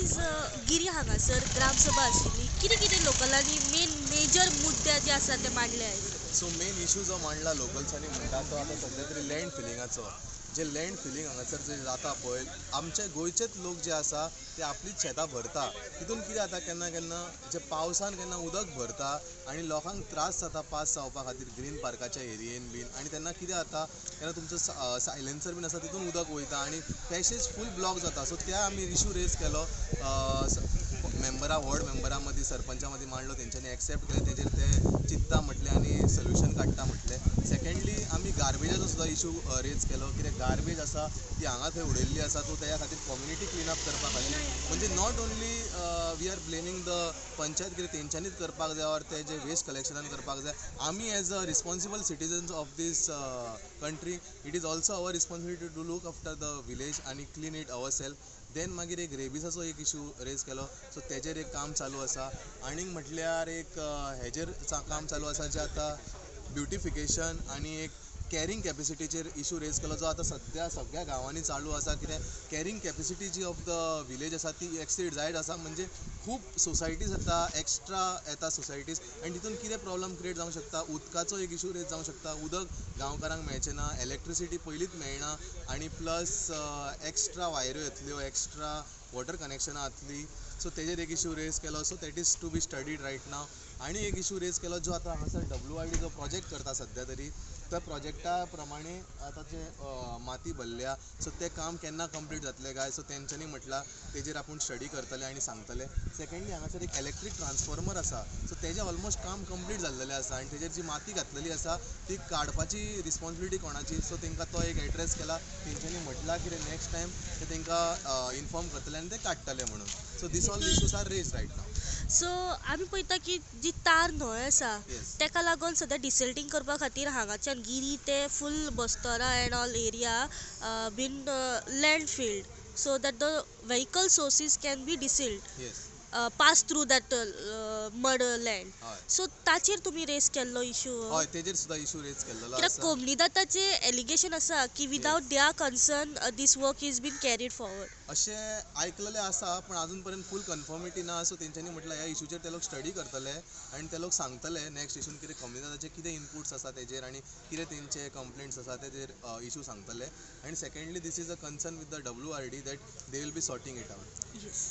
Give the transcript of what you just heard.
आयज गिरी हांगासर ग्रामसभा आशिल्ली. कितें कितें लोकलांनी मेजर मुद्दे जे आसा ते मांडले आयज. सो मेन इशू जो मांडला लोकल्सांनी म्हणटा तो आतां सध्या तरी लँड फिलिंगाचो. जे लँड फिलिंग हांगासर जे जाता पळय, आमचे गोंयचेच लोक जे आसा ते आपलीच शेतां भरता. तितून कितें जाता केन्ना केन्ना जे पावसान केन्ना उदक भरता आनी लोकांक त्रास जाता पास जावपा खातीर ग्रीन पार्काच्या एरियेन बीन. आनी तेन्ना कितें जाता केन्ना तुमचो सायलेन्सर बीन आसा तितून उदक वयता आनी पॅसेज फूल ब्लॉक जाता. सो त्या आमी इशू रेज केलो वॉर्ड मेंबरा मदीं सरपंचा मदीं मांडलो. तेंच्यांनी एक्सेप्ट केलें, तेजेर ते चिंतता म्हटलें आनी सोल्युशन काडटा म्हटलें. सेकेंडली आमी गार्बेजाचो सुद्दां इशू रेज केलो. कित्याक गार्बेज आसा ती हांगा थंय उडयल्ली आसा. सो त्या खातीर कम्युनिटी क्लीन अप करपा खातीर म्हणजे not only we are blaming the panchayat, कितें तेंच्यांनीच करपाक जाय ऑर ते जे वेस्ट कलेक्शनान करपाक जाय. आमी as a responsible citizens of this country, it is also our responsibility to look after the village आनी clean it our self. Then मागीर एक रेबिसाचो एक इशू रेज केलो. सो तेजेर एक काम चालू आसा. आनीक म्हटल्यार एक हेजेर काम चालू आसा जे आतां ब्युटिफिकेशन आनी एक कॅरींग कॅपेसिटीचेर इशू रेज केलो, जो आतां सद्या सगळ्या गांवांनी चालू आसा. कित्याक कॅरींग कॅपेसिटी जी ऑफ द विलेज आसा ती एक्सीड जायत आसा. म्हणजे खूब सोसायटीज येता, एक्स्ट्रा येता सोसायटीज, आनी तितून कितें प्रॉब्लम क्रिएट जावंक शकता. उदकाचो एक इशू रेज जावंक शकता. उदक गांवकारांक मेळचें ना, इलेक्ट्रिसिटी पयलींच मेळना आनी प्लस एक्स्ट्रा वायऱ्यो येतल्यो, एक्स्ट्रा वॉटर कनेक्शनां जातलीं. सो तेजेर एक इशू रेज केलो. So that is to be studied right now. आनी एक इशू रेज केलो जो आतां हांगासर WRD जो प्रोजेक्ट करता सद्या तरी, त्या प्रोजेक्टा प्रमाणे आतां जे माती भरल्या, सो तें काम केन्ना कंप्लीट जातलें काय. सो तेंच्यांनी म्हटलां तेजेर आपूण स्टडी करतले आनी सांगतले. सेकेंडली हांगासर एक इलेक्ट्रीक ट्रान्सफॉर्मर आसा. सो तेजें ऑलमोस्ट काम कंप्लीट जाल्लेलें आसा आनी तेजेर जी माती घातलेली आसा ती काडपाची रिस्पॉन्सिबिलिटी कोणाची. सो तेंकां तो एक एड्रेस केला. तेंच्यांनी म्हटलां की नेक्स्ट टायम ते तेंकां इन्फॉर्म करतले आनी ते काडटले म्हणून. So this all issues are raise right now. So आमी पळयता की जी तार न्हंय आसा Yes. तेका लागून सद्या डिसल्टिंग करपा खातीर हांगाच्यान गिरी ते फूल बस्तोरा and all area been land filled so that the vehicle sources can be desilted yes. Pass through that mud land. हय सो ताचेर तुमी रेज केल्लो इशू. हय तेजेर सुद्दां इशू रेज केल्लो कित्याक आसा. कोमनीदाताचे एलिगेशन आसा की without their concern this work is been carried forward. अशें आयकलेलें आसा, पण अजून पर्यंत फूल कन्फर्मिटी ना. सो तेंच्यांनी म्हटलां ह्या इशूचेर ते लोक स्टडी करतले आनी ते लोक सांगतले नेक्स्ट इशून कितें कम्युनिटीचे कितें इनपुट्स आसा तेजेर आनी कितें तेंचे कंप्लेंट्स आसा तेजेर इशू सांगतले. आनी secondly this is a concern with the WRD that they will be sorting it out. Yes.